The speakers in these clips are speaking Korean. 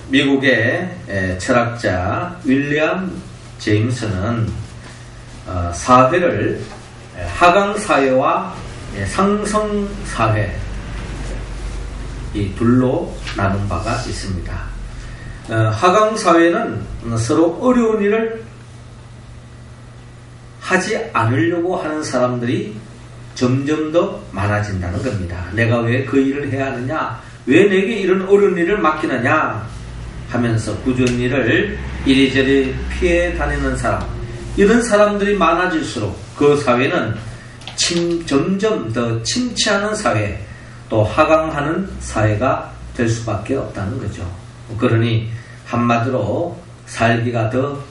미국의 철학자 윌리엄 제임스는 사회를 하강사회와 상성사회 이 둘로 나눈 바가 있습니다. 하강사회는 서로 어려운 일을 하지 않으려고 하는 사람들이 점점 더 많아진다는 겁니다. 내가 왜 그 일을 해야 하느냐, 왜 내게 이런 어려운 일을 맡기느냐 하면서 꾸준 일을 이리저리 피해 다니는 사람, 이런 사람들이 많아질수록 그 사회는 점점 더 침체하는 사회, 또 하강하는 사회가 될 수밖에 없다는 거죠. 그러니 한마디로 살기가 더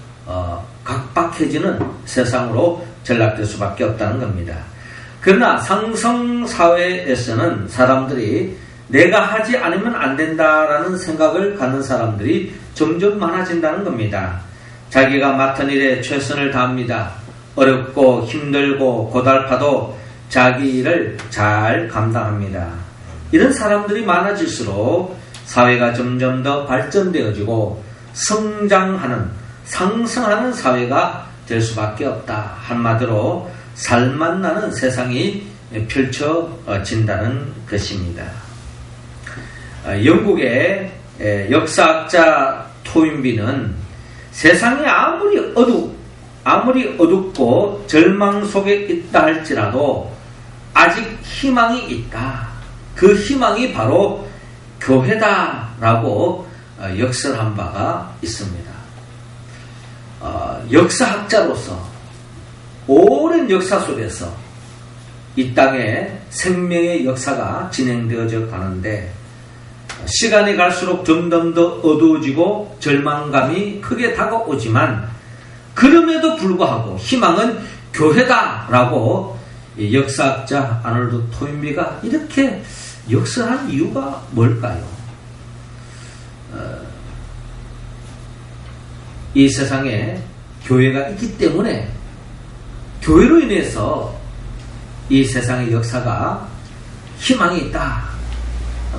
각박해지는 세상으로 전락될 수밖에 없다는 겁니다. 그러나 상성사회에서는 사람들이 내가 하지 않으면 안 된다라는 생각을 갖는 사람들이 점점 많아진다는 겁니다. 자기가 맡은 일에 최선을 다합니다. 어렵고 힘들고 고달파도 자기 일을 잘 감당합니다. 이런 사람들이 많아질수록 사회가 점점 더 발전되어지고 성장하는, 상승하는 사회가 될 수밖에 없다. 한마디로 살맛나는 세상이 펼쳐진다는 것입니다. 영국의 역사학자 토인비는 세상이 아무리 어둡고 절망 속에 있다 할지라도 아직 희망이 있다. 그 희망이 바로 교회다라고 역설한 바가 있습니다. 역사학자로서 오랜 역사 속에서 이 땅에 생명의 역사가 진행되어져 가는데 시간이 갈수록 점점 더 어두워지고 절망감이 크게 다가오지만 그럼에도 불구하고 희망은 교회다라고 역사학자 아놀드 토인비가 이렇게 역설한 이유가 뭘까요? 이 세상에 교회가 있기 때문에 교회로 인해서 이 세상의 역사가 희망이 있다.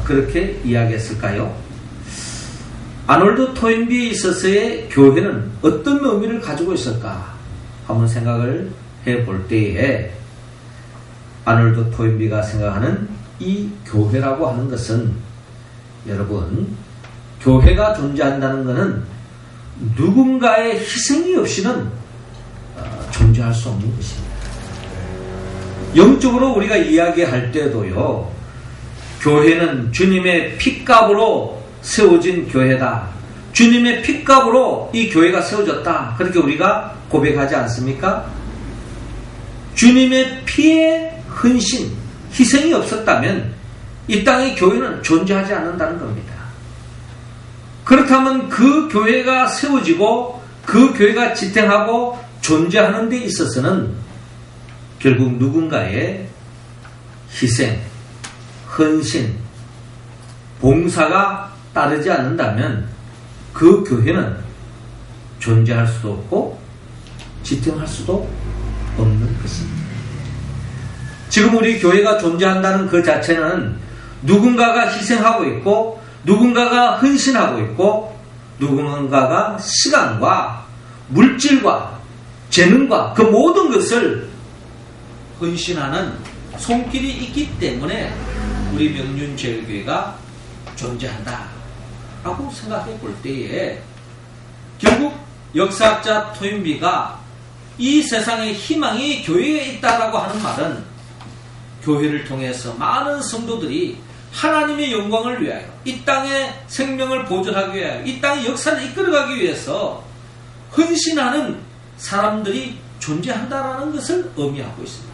그렇게 이야기했을까요? 아놀드 토인비에 있어서의 교회는 어떤 의미를 가지고 있을까? 한번 생각을 해볼 때에 아놀드 토인비가 생각하는 이 교회라고 하는 것은, 여러분, 교회가 존재한다는 것은 누군가의 희생이 없이는 존재할 수 없는 것입니다. 영적으로 우리가 이야기할 때도요, 교회는 주님의 핏값으로 세워진 교회다. 주님의 핏값으로 이 교회가 세워졌다. 그렇게 우리가 고백하지 않습니까? 주님의 피의 헌신, 희생이 없었다면 이 땅의 교회는 존재하지 않는다는 겁니다. 그렇다면 그 교회가 세워지고 그 교회가 지탱하고 존재하는 데 있어서는 결국 누군가의 희생, 헌신, 봉사가 따르지 않는다면 그 교회는 존재할 수도 없고 지탱할 수도 없는 것입니다. 지금 우리 교회가 존재한다는 그 자체는 누군가가 희생하고 있고 누군가가 헌신하고 있고 누군가가 시간과 물질과 재능과 그 모든 것을 헌신하는 손길이 있기 때문에 우리 명륜제일교회가 존재한다 라고 생각해 볼 때에 결국 역사학자 토인비가 이 세상의 희망이 교회에 있다라고 하는 말은 교회를 통해서 많은 성도들이 하나님의 영광을 위하여 이 땅의 생명을 보존하기 위하여 이 땅의 역사를 이끌어가기 위해서 헌신하는 사람들이 존재한다라는 것을 의미하고 있습니다.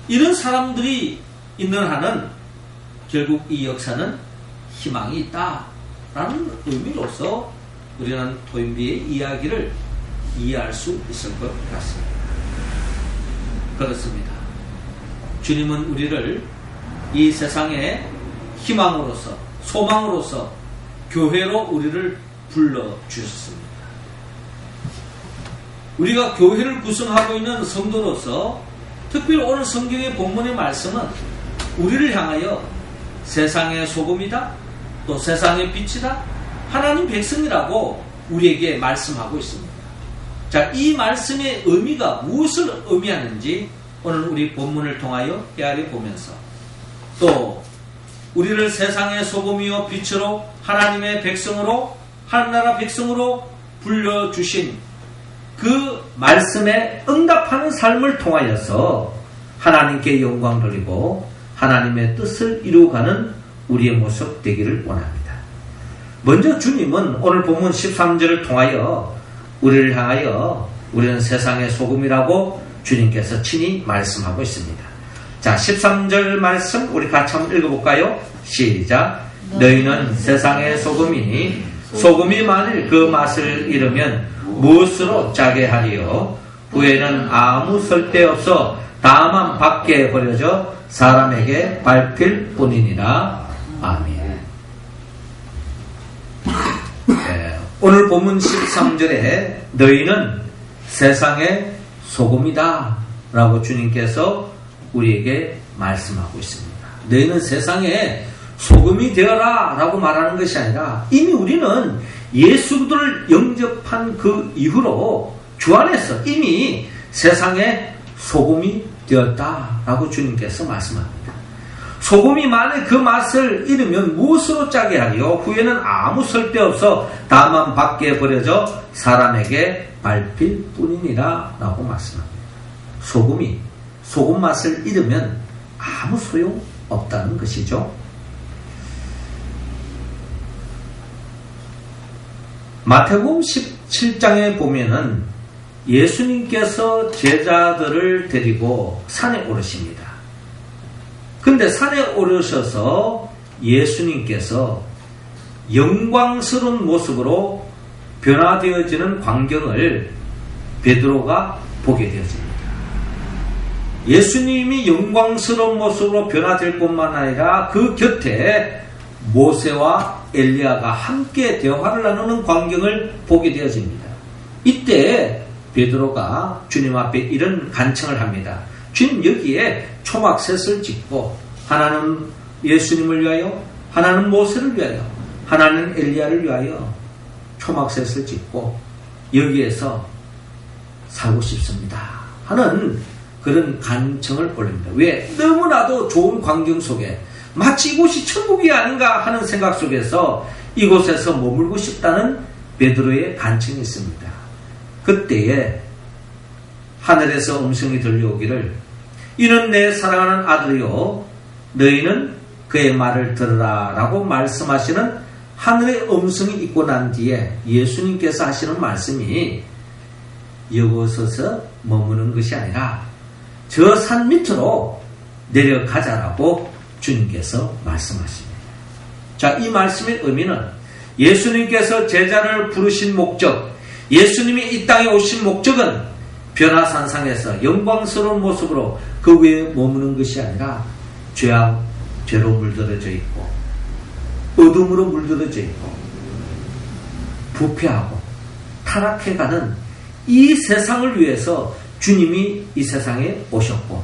이런 사람들이 있는 한은 결국 이 역사는 희망이 있다라는 의미로서 우리는 토인비의 이야기를 이해할 수 있을 것 같습니다. 그렇습니다. 주님은 우리를 이 세상의 희망으로서 소망으로서 교회로 우리를 불러주셨습니다. 우리가 교회를 구성하고 있는 성도로서 특별히 오늘 성경의 본문의 말씀은 우리를 향하여 세상의 소금이다, 또 세상의 빛이다, 하나님 백성이라고 우리에게 말씀하고 있습니다. 자, 이 말씀의 의미가 무엇을 의미하는지 오늘 우리 본문을 통하여 헤아려 보면서, 또 우리를 세상의 소금이요 빛으로 하나님의 백성으로, 하나님 백성으로 불러주신 그 말씀에 응답하는 삶을 통하여서 하나님께 영광 돌리고 하나님의 뜻을 이루어가는 우리의 모습 되기를 원합니다. 먼저 주님은 오늘 본문 13절을 통하여 우리를 향하여 우리는 세상의 소금이라고 주님께서 친히 말씀하고 있습니다. 자, 13절 말씀 우리 같이 한번 읽어볼까요? 시작. 너희는 세상의 소금이니 소금이 만일 그 맛을 잃으면 무엇으로 짜게 하리요? 후에는 아무 쓸데없어 다만 밖에 버려져 사람에게 밟힐 뿐이니라. 아멘. 네, 오늘 본문 13절에 너희는 세상의 소금이다 라고 주님께서 우리에게 말씀하고 있습니다. 너희는 세상의 소금이 되어라 라고 말하는 것이 아니라 이미 우리는 예수 그리스도를 영접한 그 이후로 주 안에서 이미 세상의 소금이 되었다라고 주님께서 말씀합니다. 소금이 만일 그 맛을 잃으면 무엇으로 짜게 하리요? 후에는 아무 쓸데없어 다만 밖에 버려져 사람에게 밟힐 뿐이니라 라고 말씀합니다. 소금이 소금 맛을 잃으면 아무 소용 없다는 것이죠. 마태복음 17장에 보면은 예수님께서 제자들을 데리고 산에 오르십니다. 근데 산에 오르셔서 예수님께서 영광스러운 모습으로 변화되어지는 광경을 베드로가 보게 되어집니다. 예수님이 영광스러운 모습으로 변화될 뿐만 아니라 그 곁에 모세와 엘리야가 함께 대화를 나누는 광경을 보게 되어집니다. 이때 베드로가 주님 앞에 이런 간청을 합니다. 주님, 여기에 초막셋을 짓고 하나는 예수님을 위하여, 하나는 모세를 위하여, 하나는 엘리야를 위하여 초막셋을 짓고 여기에서 살고 싶습니다 하는 그런 간청을 올립니다. 왜? 너무나도 좋은 광경 속에 마치 이곳이 천국이 아닌가 하는 생각 속에서 이곳에서 머물고 싶다는 베드로의 간청이 있습니다. 그때에 하늘에서 음성이 들려오기를 이는 내 사랑하는 아들이요 너희는 그의 말을 들으라 라고 말씀하시는 하늘의 음성이 있고 난 뒤에 예수님께서 하시는 말씀이 여기서서 머무는 것이 아니라 저 산 밑으로 내려가자라고 주님께서 말씀하십니다. 자, 이 말씀의 의미는 예수님께서 제자를 부르신 목적, 예수님이 이 땅에 오신 목적은 변화산상에서 영광스러운 모습으로 그 위에 머무는 것이 아니라 죄로 물들어져 있고 어둠으로 물들어져 있고 부패하고 타락해가는 이 세상을 위해서 주님이 이 세상에 오셨고,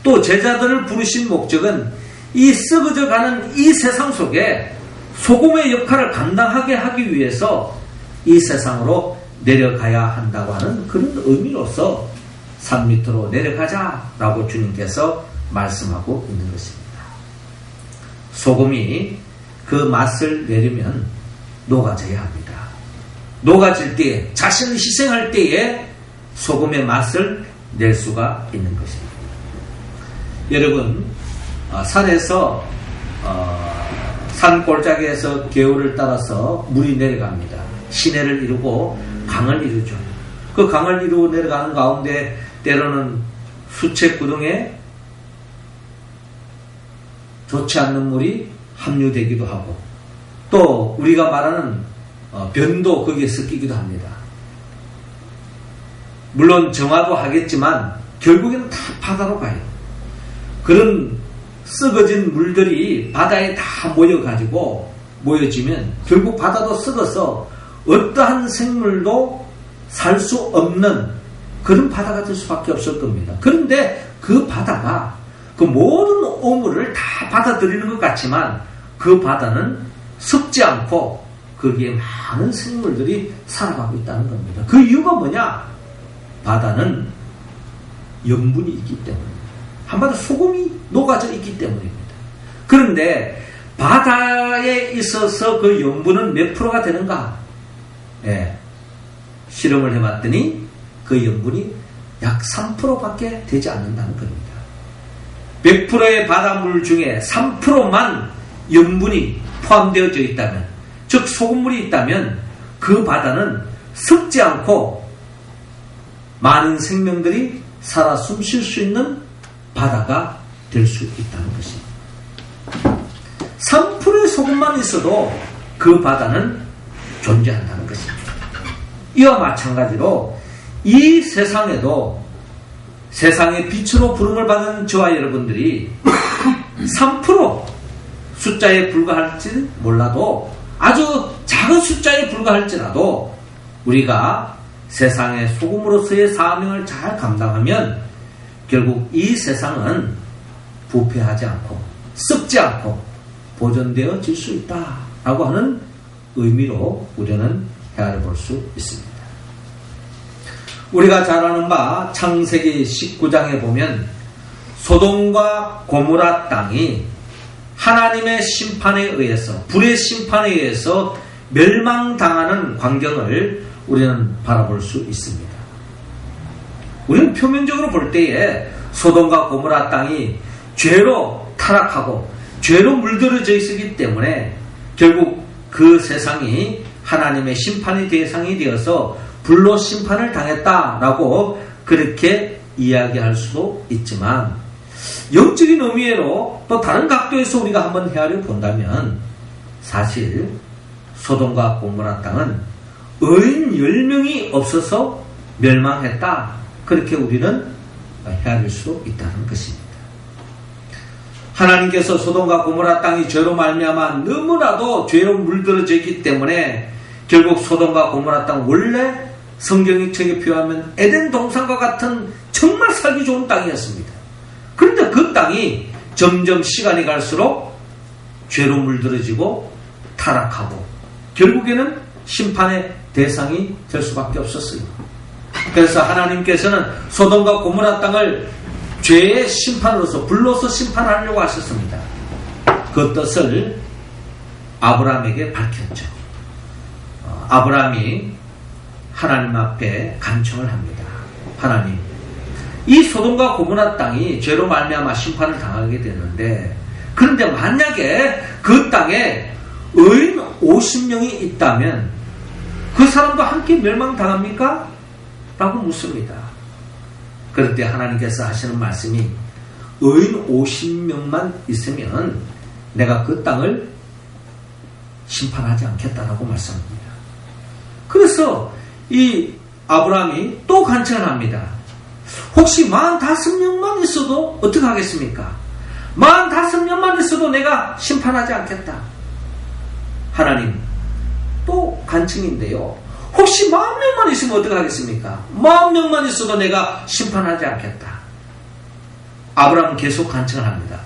또 제자들을 부르신 목적은 이 썩어져가는 이 세상 속에 소금의 역할을 감당하게 하기 위해서 이 세상으로 내려가야 한다고 하는 그런 의미로서 산 밑으로 내려가자라고 주님께서 말씀하고 있는 것입니다. 소금이 그 맛을 내려면 녹아져야 합니다. 녹아질 때에, 자신을 희생할 때에 소금의 맛을 낼 수가 있는 것입니다. 여러분, 산에서 산 골짜기에서 개울을 따라서 물이 내려갑니다. 시내를 이루고 강을 이루죠. 그 강을 이루고 내려가는 가운데 때로는 수채 구덩이에 좋지 않는 물이 합류되기도 하고, 또 우리가 말하는 변도 거기에 섞이기도 합니다. 물론 정화도 하겠지만 결국에는 다 바다로 가요. 그런 썩어진 물들이 바다에 다 모여지면 결국 바다도 썩어서 어떠한 생물도 살 수 없는 그런 바다가 될 수밖에 없을 겁니다. 그런데 그 바다가 그 모든 오물을 다 받아들이는 것 같지만 그 바다는 썩지 않고 거기에 많은 생물들이 살아가고 있다는 겁니다. 그 이유가 뭐냐? 바다는 염분이 있기 때문입니다. 한마디로 소금이 녹아져 있기 때문입니다. 그런데 바다에 있어서 그 염분은 몇 프로가 되는가? 예, 실험을 해봤더니 그 염분이 약 3%밖에 되지 않는다는 겁니다. 100%의 바닷물 중에 3%만 염분이 포함되어져 있다면, 즉 소금물이 있다면 그 바다는 썩지 않고 많은 생명들이 살아 숨쉴 수 있는 바다가 될 수 있다는 것입니다. 3%의 소금만 있어도 그 바다는 존재한다는 것입니다. 이와 마찬가지로 이 세상에도 세상의 빛으로 부름을 받은 저와 여러분들이 3% 숫자에 불과할지 몰라도, 아주 작은 숫자에 불과할지라도 우리가 세상의 소금으로서의 사명을 잘 감당하면 결국 이 세상은 부패하지 않고 썩지 않고 보존되어질 수 있다라고 하는 의미로 우리는 헤아려 볼 수 있습니다. 우리가 잘 아는 바 창세기 19장에 보면 소돔과 고모라 땅이 하나님의 심판에 의해서, 불의 심판에 의해서 멸망당하는 광경을 우리는 바라볼 수 있습니다. 우리는 표면적으로 볼 때에 소돔과 고모라 땅이 죄로 타락하고 죄로 물들어져 있었기 때문에 결국 그 세상이 하나님의 심판의 대상이 되어서 불로 심판을 당했다라고 그렇게 이야기할 수도 있지만, 영적인 의미로 또 다른 각도에서 우리가 한번 헤아려 본다면 사실 소돔과 고모라 땅은 의인 10명이 없어서 멸망했다, 그렇게 우리는 헤아릴 수 있다는 것입니다. 하나님께서 소돔과 고모라 땅이 죄로 말미암아 너무나도 죄로 물들어져 있기 때문에 결국 소돔과 고모라 땅, 원래 성경이 책에 표하면 에덴 동산과 같은 정말 살기 좋은 땅이었습니다. 그런데 그 땅이 점점 시간이 갈수록 죄로 물들어지고 타락하고 결국에는 심판의 대상이 될 수밖에 없었어요. 그래서 하나님께서는 소돔과 고모라 땅을 죄의 심판으로서, 불로서 심판하려고 하셨습니다. 그 뜻을 아브라함에게 밝혔죠. 아브라함이 하나님 앞에 간청을 합니다. 하나님, 이 소돔과 고모라 땅이 죄로 말미암아 심판을 당하게 되는데, 그런데 만약에 그 땅에 의인 50명이 있다면 그 사람도 함께 멸망당합니까? 라고 묻습니다. 그럴 때 하나님께서 하시는 말씀이, 의인 50명만 있으면 내가 그 땅을 심판하지 않겠다라고 말씀합니다. 그래서 이 아브라함이 또 간청을 합니다. 혹시 45명만 있어도 어떻게 하겠습니까? 45명만 있어도 내가 심판하지 않겠다. 하나님, 또 간청인데요. 혹시 40명만 있으면 어떻게 하겠습니까? 40명만 있어도 내가 심판하지 않겠다. 아브라함은 계속 간청을 합니다.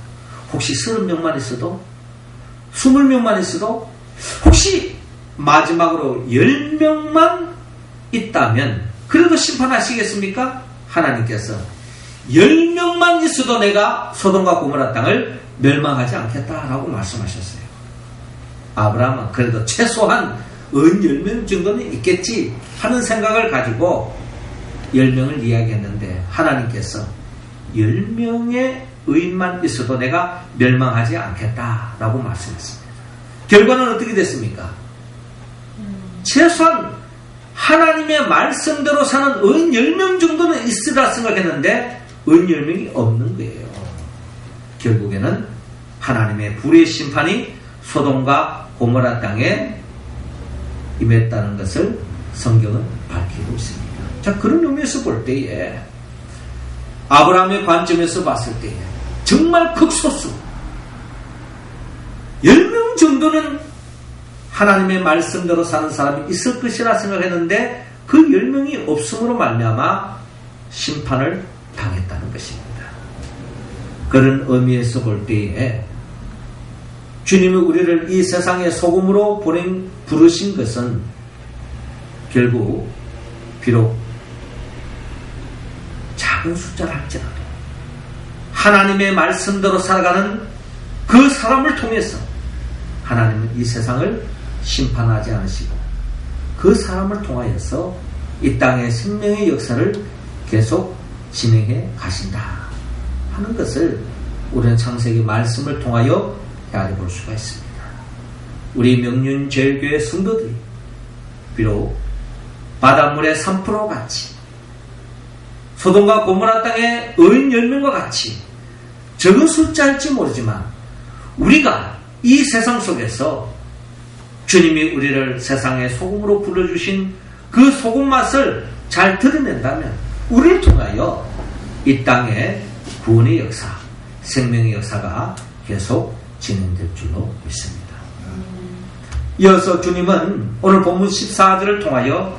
혹시 30명만 있어도? 20명만 있어도? 혹시 마지막으로 10명만 있다면 그래도 심판하시겠습니까? 하나님께서 10명만 있어도 내가 소돔과 고모라 땅을 멸망하지 않겠다라고 말씀하셨어요. 아브라함은 그래도 최소한 은 10명 정도는 있겠지 하는 생각을 가지고 10명을 이야기했는데, 하나님께서 10명의 의인만 있어도 내가 멸망하지 않겠다라고 말씀했습니다. 결과는 어떻게 됐습니까? 최소한 하나님의 말씀대로 사는 의인 10명 정도는 있으라 생각했는데 의인 10명이 없는 거예요. 결국에는 하나님의 불의 심판이 소돔과 고모라 땅에 임했다는 것을 성경은 밝히고 있습니다. 자, 그런 의미에서 볼 때에, 아브라함의 관점에서 봤을 때에 정말 극소수 10명 정도는 하나님의 말씀대로 사는 사람이 있을 것이라 생각했는데 그 10명이 없음으로 말미암아 심판을 당했다는 것입니다. 그런 의미에서 볼 때에 주님이 우리를 이 세상의 소금으로 부르신 것은 결국 비록 작은 숫자를 할지라도 하나님의 말씀대로 살아가는 그 사람을 통해서 하나님은 이 세상을 심판하지 않으시고 그 사람을 통하여서 이 땅의 생명의 역사를 계속 진행해 가신다 하는 것을 우리는 창세기 말씀을 통하여 헤아려 볼 수가 있습니다. 우리 명륜제일교회 성도들이 비록 바닷물의 3% 같이 소돔과 고모라 땅의 의인 10명과 같이 적은 숫자일지 모르지만 우리가 이 세상 속에서 주님이 우리를 세상의 소금으로 불러주신 그 소금 맛을 잘 드러낸다면 우리를 통하여 이 땅의 구원의 역사, 생명의 역사가 계속 진행될 줄로 믿습니다. 이어서 주님은 오늘 본문 14절을 통하여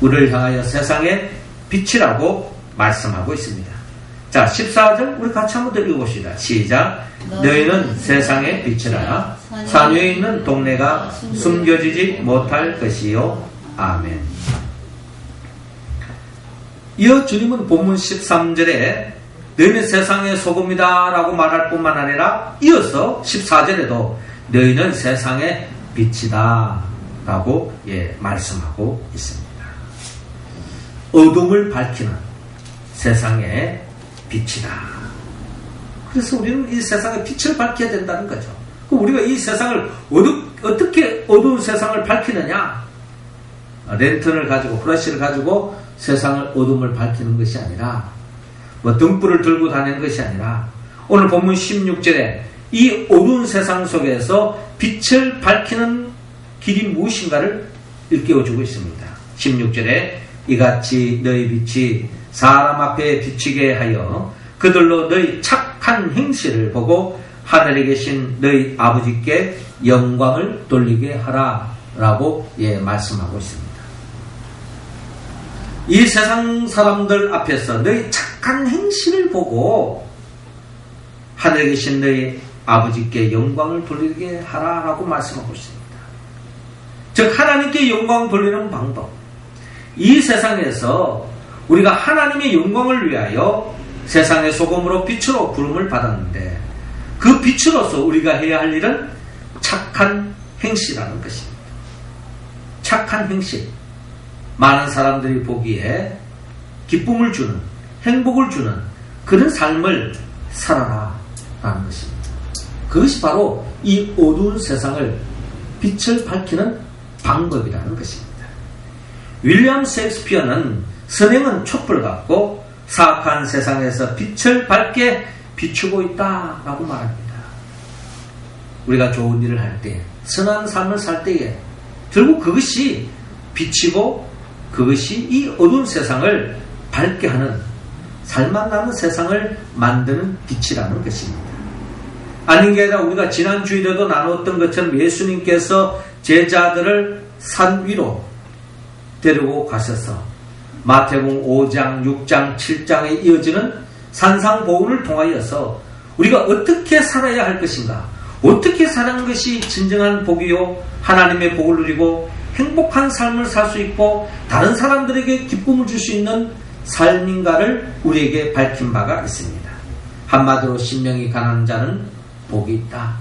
우리를 향하여 세상의 빛이라고 말씀하고 있습니다. 자, 14절 우리 같이 한번 더 읽어봅시다. 시작. 너희는 세상의 빛이라 산 위에 있는 동네가 숨겨지지 못할 것이요. 아멘. 이어 주님은 본문 13절에 너희는 세상의 소금이다 라고 말할 뿐만 아니라 이어서 14절에도 너희는 세상의 빛이다 라고 말씀하고 있습니다. 어둠을 밝히는 세상의 빛이다. 그래서 우리는 이 세상의 빛을 밝혀야 된다는 거죠. 그럼 우리가 이 세상을 어떻게 어두운 세상을 밝히느냐? 랜턴을 가지고 플래시를 가지고 세상을 어둠을 밝히는 것이 아니라 등불을 들고 다니는 것이 아니라 오늘 본문 16절에 이 어두운 세상 속에서 빛을 밝히는 길이 무엇인가를 일깨워주고 있습니다. 16절에 이같이 너희 빛이 사람 앞에 비치게 하여 그들로 너희 착한 행실을 보고 하늘에 계신 너희 아버지께 영광을 돌리게 하라 라고 말씀하고 있습니다. 이 세상 사람들 앞에서 너희 착한 행실을 보고 하늘에 계신 너희 아버지께 영광을 돌리게 하라 라고 말씀하고 있습니다. 즉 하나님께 영광 돌리는 방법, 이 세상에서 우리가 하나님의 영광을 위하여 세상의 소금으로 빛으로 부름을 받았는데 그 빛으로서 우리가 해야 할 일은 착한 행실이라는 것입니다. 착한 행실, 많은 사람들이 보기에 기쁨을 주는, 행복을 주는 그런 삶을 살아라 라는 것입니다. 그것이 바로 이 어두운 세상을 빛을 밝히는 방법이라는 것입니다. 윌리엄 셰익스피어는 선행은 촛불 같고 사악한 세상에서 빛을 밝게 비추고 있다라고 말합니다. 우리가 좋은 일을 할 때, 선한 삶을 살 때에 결국 그것이 비치고 그것이 이 어두운 세상을 밝게 하는, 살맛 나는 세상을 만드는 빛이라는 것입니다. 아닌 게 아니라 우리가 지난 주일에도 나눴던 것처럼 예수님께서 제자들을 산 위로 데리고 가셔서 마태복음 5장, 6장, 7장에 이어지는 산상보훈을 통하여서 우리가 어떻게 살아야 할 것인가, 어떻게 사는 것이 진정한 복이요 하나님의 복을 누리고 행복한 삶을 살 수 있고 다른 사람들에게 기쁨을 줄 수 있는 삶인가를 우리에게 밝힌 바가 있습니다. 한마디로 신명이 가난한 자는 복이 있다,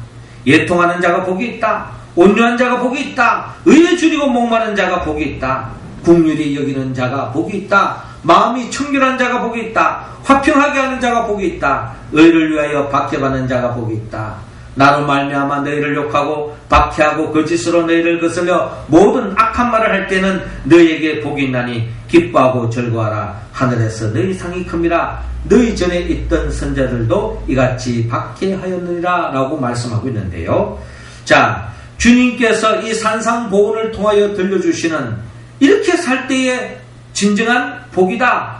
예통하는 자가 복이 있다, 온유한 자가 복이 있다, 의에 줄이고 목마른 자가 복이 있다, 국률이 여기는 자가 복이 있다, 마음이 청결한 자가 복이 있다, 화평하게 하는 자가 복이 있다, 의를 위하여 박해받는 자가 복이 있다. 나로 말미암아 너희를 욕하고 박해하고 거짓으로 너희를 거슬려 모든 악한 말을 할 때는 너희에게 복이 있나니 기뻐하고 즐거워하라. 하늘에서 너희 상이 큼이라. 너희 전에 있던 선자들도 이같이 박해하였느니라 라고 말씀하고 있는데요. 자, 주님께서 이 산상보훈을 통하여 들려주시는 이렇게 살 때에 진정한 복이다,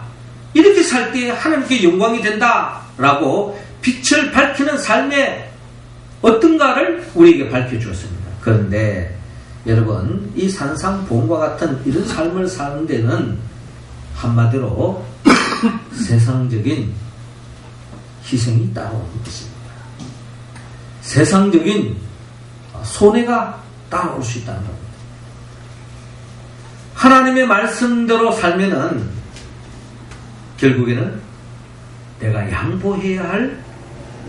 이렇게 살 때에 하나님께 영광이 된다 라고 빛을 밝히는 삶의 어떤가를 우리에게 밝혀주었습니다. 그런데 여러분, 이 산상보훈과 같은 이런 삶을 사는 데는 한마디로 세상적인 희생이 따라오는 것입니다. 세상적인 손해가 따라올 수 있다는 겁니다. 하나님의 말씀대로 살면은 결국에는 내가 양보해야 할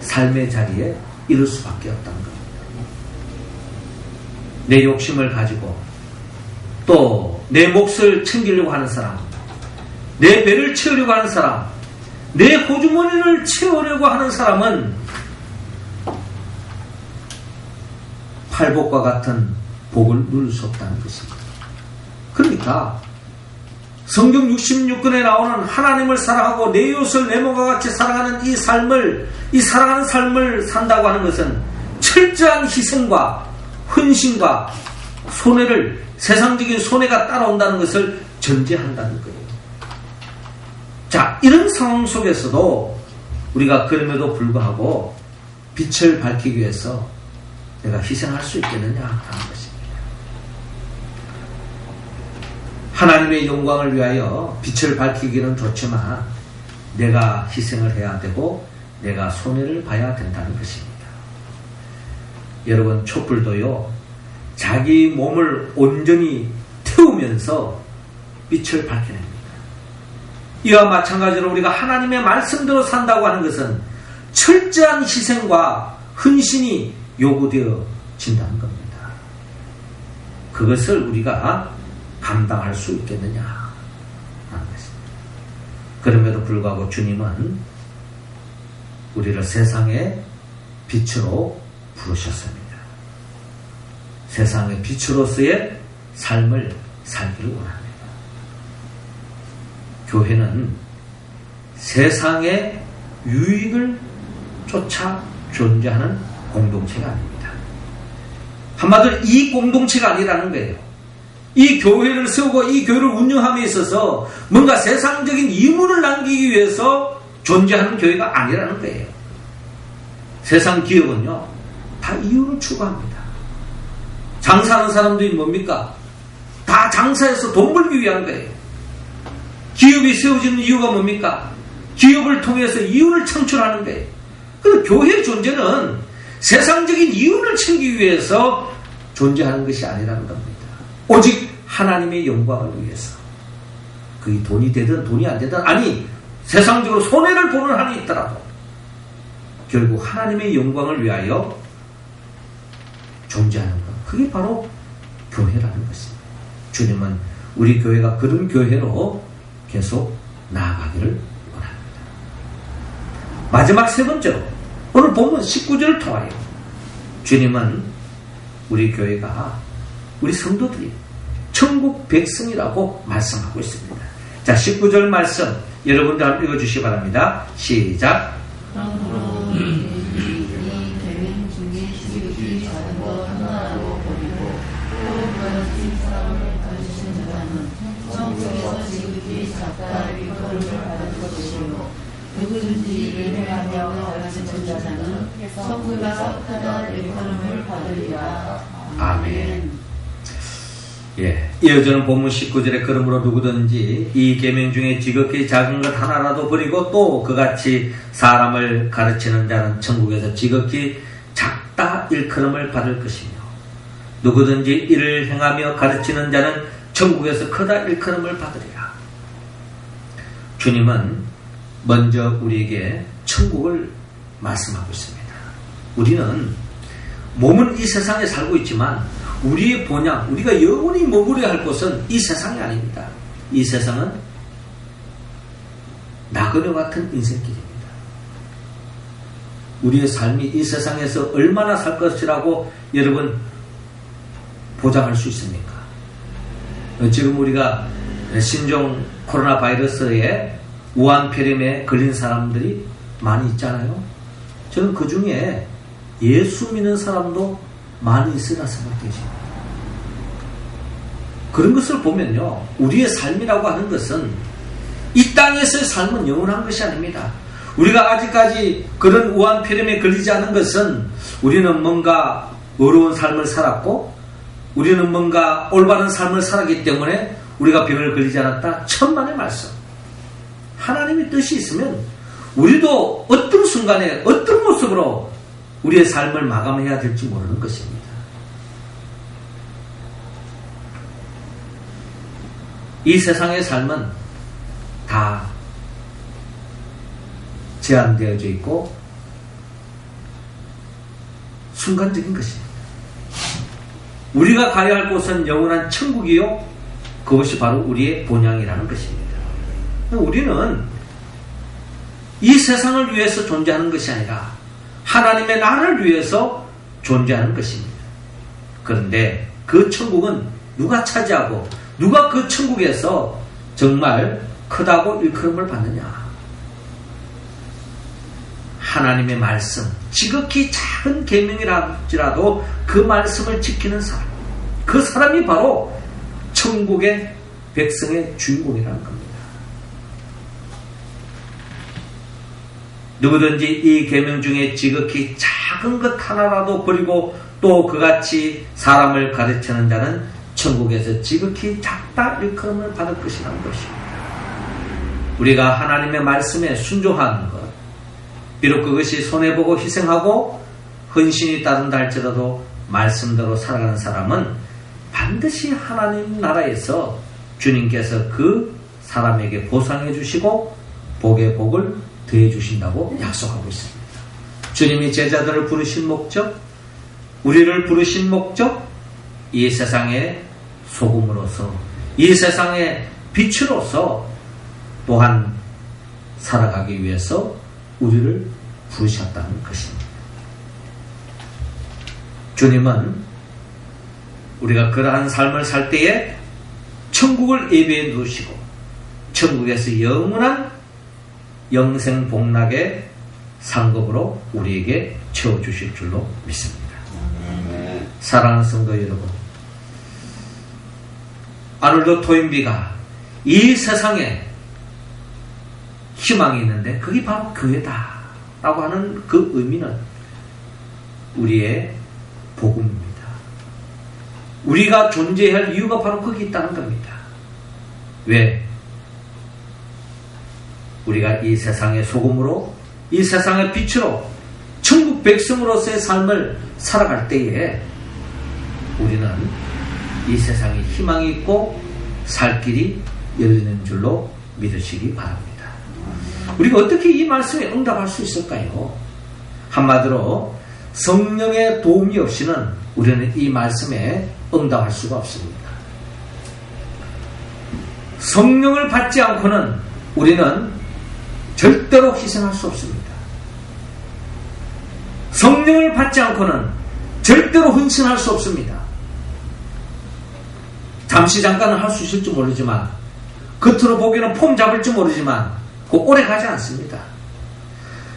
삶의 자리에 이를 수밖에 없다는 겁니다. 내 욕심을 가지고 또 내 몫을 챙기려고 하는 사람, 내 배를 채우려고 하는 사람, 내 호주머니를 채우려고 하는 사람은 팔복과 같은 복을 누릴 수 없다는 것입니다. 그러니까 성경 66권에 나오는 하나님을 사랑하고 내 이웃을 내 몸과 같이 사랑하는 이 사랑하는 삶을 산다고 하는 것은 철저한 희생과 헌신과 세상적인 손해가 따라온다는 것을 전제한다는 거예요. 자, 이런 상황 속에서도 우리가 그럼에도 불구하고 빛을 밝히기 위해서 내가 희생할 수 있겠느냐 하는 것입니다. 하나님의 영광을 위하여 빛을 밝히기는 좋지만 내가 희생을 해야 되고 내가 손해를 봐야 된다는 것입니다. 여러분, 촛불도요, 자기 몸을 온전히 태우면서 빛을 밝혀냅니다. 이와 마찬가지로 우리가 하나님의 말씀대로 산다고 하는 것은 철저한 희생과 헌신이 요구되어진다는 겁니다. 그것을 우리가 감당할 수 있겠느냐 하는 것입니다. 그럼에도 불구하고 주님은 우리를 세상의 빛으로 부르셨습니다. 세상의 빛으로서의 삶을 살기를 원합니다. 교회는 세상의 유익을 쫓아 존재하는 공동체가 아닙니다. 한마디로 이 공동체가 아니라는 거예요. 이 교회를 세우고 이 교회를 운영함에 있어서 뭔가 세상적인 이문을 남기기 위해서 존재하는 교회가 아니라는 거예요. 세상 기업은요, 다 이윤을 추구합니다. 장사하는 사람들이 뭡니까? 다 장사해서 돈 벌기 위한 거예요. 기업이 세워지는 이유가 뭡니까? 기업을 통해서 이윤을 창출하는 거예요. 그래서 교회의 존재는 세상적인 이윤을 챙기기 위해서 존재하는 것이 아니라는 겁니다. 오직 하나님의 영광을 위해서. 그게 돈이 되든 돈이 안 되든, 아니 세상적으로 손해를 보는 한이 있더라도 결국 하나님의 영광을 위하여 존재하는 것, 그게 바로 교회라는 것입니다. 주님은 우리 교회가 그런 교회로 계속 나아가기를 원합니다. 마지막 세 번째로 오늘 본문 19절을 통하여 주님은 우리 교회가, 우리 성도들이 천국 백성이라고 말씀하고 있습니다. 자, 19절 말씀 여러분들 한번 읽어주시기 바랍니다. 시작. 누구든지 이를 행하며 가르치는 자는 성부가 하나 일컬음을 받으리라. 아멘. 예, 이어지는 본문 19절에 그러므로 누구든지 이 계명 중에 지극히 작은 것 하나라도 버리고 또 그같이 사람을 가르치는 자는 천국에서 지극히 작다 일컬음을 받을 것이며 누구든지 이를 행하며 가르치는 자는 천국에서 크다 일컬음을 받으리라. 주님은 먼저 우리에게 천국을 말씀하고 있습니다. 우리는 몸은 이 세상에 살고 있지만 우리의 본향, 우리가 영원히 머무려야 할 곳은 이 세상이 아닙니다. 이 세상은 나그네 같은 인생길입니다. 우리의 삶이 이 세상에서 얼마나 살 것이라고 여러분 보장할 수 있습니까? 지금 우리가 신종 코로나 바이러스에 우한폐렴에 걸린 사람들이 많이 있잖아요. 저는 그 중에 예수 믿는 사람도 많이 있으라 생각되십니다. 그런 것을 보면요, 우리의 삶이라고 하는 것은 이 땅에서의 삶은 영원한 것이 아닙니다. 우리가 아직까지 그런 우한폐렴에 걸리지 않은 것은 우리는 뭔가 어려운 삶을 살았고 우리는 뭔가 올바른 삶을 살았기 때문에 우리가 병을 걸리지 않았다. 천만의 말씀. 하나님의 뜻이 있으면 우리도 어떤 순간에 어떤 모습으로 우리의 삶을 마감해야 될지 모르는 것입니다. 이 세상의 삶은 다 제한되어져 있고 순간적인 것입니다. 우리가 가야 할 곳은 영원한 천국이요, 그것이 바로 우리의 본향이라는 것입니다. 우리는 이 세상을 위해서 존재하는 것이 아니라 하나님의 나라를 위해서 존재하는 것입니다. 그런데 그 천국은 누가 차지하고 누가 그 천국에서 정말 크다고 일컬음을 받느냐? 하나님의 말씀, 지극히 작은 계명이랄지라도 그 말씀을 지키는 사람, 그 사람이 바로 천국의 백성의 주인공이라는 겁니다. 누구든지 이 계명 중에 지극히 작은 것 하나라도 버리고 또 그같이 사람을 가르치는 자는 천국에서 지극히 작다 일컬음을 받을 것이라는 것입니다. 우리가 하나님의 말씀에 순종하는 것, 비록 그것이 손해보고 희생하고 헌신이 따른다 할지라도 말씀대로 살아가는 사람은 반드시 하나님 나라에서 주님께서 그 사람에게 보상해 주시고 복의 복을 더해 주신다고 약속하고 있습니다. 주님이 제자들을 부르신 목적, 우리를 부르신 목적, 이 세상의 소금으로서, 이 세상의 빛으로서 또한 살아가기 위해서 우리를 부르셨다는 것입니다. 주님은 우리가 그러한 삶을 살 때에 천국을 예비해 두시고 천국에서 영원한 영생 복락의 상급으로 우리에게 채워주실 줄로 믿습니다. 사랑하는 성도 여러분, 아놀드 토인비가 이 세상에 희망이 있는데 그게 바로 교회다 라고 하는 그 의미는 우리의 복음입니다. 우리가 존재할 이유가 바로 거기 있다는 겁니다. 왜? 우리가 이 세상의 소금으로, 이 세상의 빛으로 천국 백성으로서의 삶을 살아갈 때에 우리는 이 세상에 희망이 있고 살 길이 열리는 줄로 믿으시기 바랍니다. 우리가 어떻게 이 말씀에 응답할 수 있을까요? 한마디로 성령의 도움이 없이는 우리는 이 말씀에 응답할 수가 없습니다. 성령을 받지 않고는 우리는 절대로 희생할 수 없습니다. 성령을 받지 않고는 절대로 헌신할 수 없습니다. 잠시 잠깐은 할 수 있을지 모르지만, 겉으로 보기에는 폼 잡을지 모르지만 오래 가지 않습니다.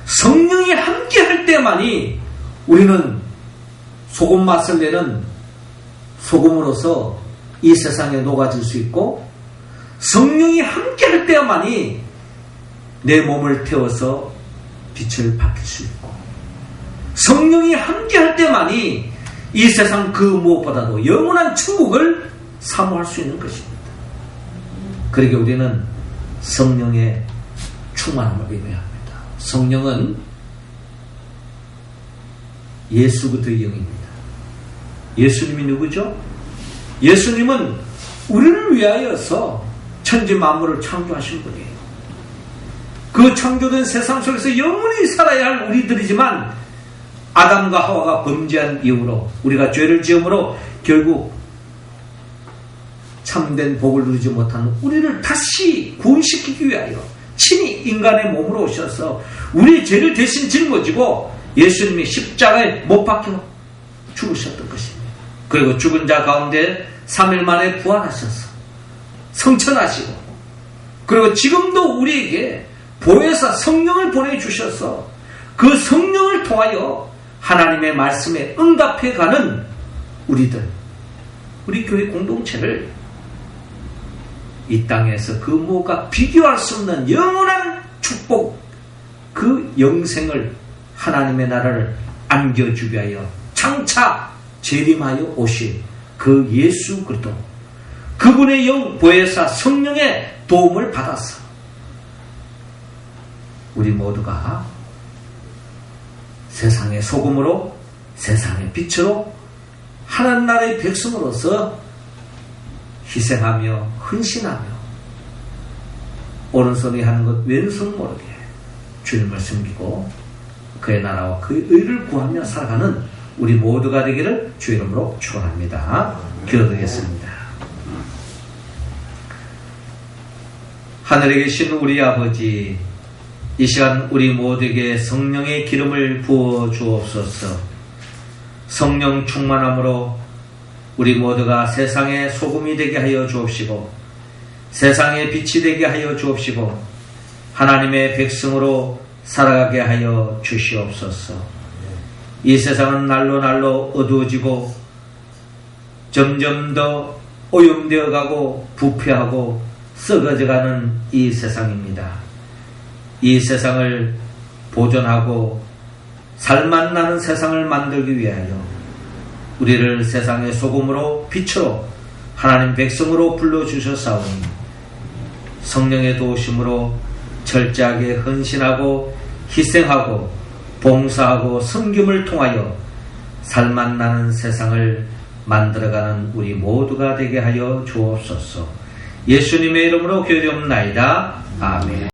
성령이 함께 할 때만이 우리는 소금 맛을 내는 소금으로서 이 세상에 녹아질 수 있고, 성령이 함께 할 때만이 내 몸을 태워서 빛을 밝힐 수 있고, 성령이 함께 할 때만이 이 세상 그 무엇보다도 영원한 천국을 사모할 수 있는 것입니다. 그러기에 우리는 성령의 충만함을 의미합니다. 성령은 예수부터의 영입니다. 예수님이 누구죠? 예수님은 우리를 위하여서 천지 만물을 창조하신 분이에요. 그 창조된 세상 속에서 영원히 살아야 할 우리들이지만 아담과 하와가 범죄한 이후로, 우리가 죄를 지음으로 결국 참된 복을 누리지 못하는 우리를 다시 구원시키기 위하여 친히 인간의 몸으로 오셔서 우리의 죄를 대신 짊어지고 예수님이 십자가에 못 박혀 죽으셨던 것입니다. 그리고 죽은 자 가운데 3일 만에 부활하셔서 성천하시고, 그리고 지금도 우리에게 보혜사 성령을 보내주셔서 그 성령을 통하여 하나님의 말씀에 응답해가는 우리들, 우리 교회 공동체를 이 땅에서 그 무엇과 비교할 수 없는 영원한 축복, 그 영생을, 하나님의 나라를 안겨주기 위하여 장차 재림하여 오실 그 예수 그리스도, 그분의 영 보혜사 성령의 도움을 받아서 우리 모두가 세상의 소금으로, 세상의 빛으로, 하나님 나라의 백성으로서 희생하며 헌신하며 오른손이 하는 것 왼손 모르게 주님을 섬기고 그의 나라와 그의 의를 구하며 살아가는 우리 모두가 되기를 주 이름으로 축원합니다. 기도드리겠습니다. 하늘에 계신 우리 아버지, 이 시간 우리 모두에게 성령의 기름을 부어 주옵소서. 성령 충만함으로 우리 모두가 세상의 소금이 되게 하여 주옵시고 세상의 빛이 되게 하여 주옵시고 하나님의 백성으로 살아가게 하여 주시옵소서. 이 세상은 날로 날로 어두워지고 점점 더 오염되어 가고 부패하고 썩어져가는 이 세상입니다. 이 세상을 보존하고 살맛나는 세상을 만들기 위하여 우리를 세상의 소금으로 빛으로 하나님 백성으로 불러주셨사오니 성령의 도우심으로 철저하게 헌신하고 희생하고 봉사하고 섬김을 통하여 살맛나는 세상을 만들어가는 우리 모두가 되게 하여 주옵소서. 예수님의 이름으로 기도드리옵나이다. 아멘.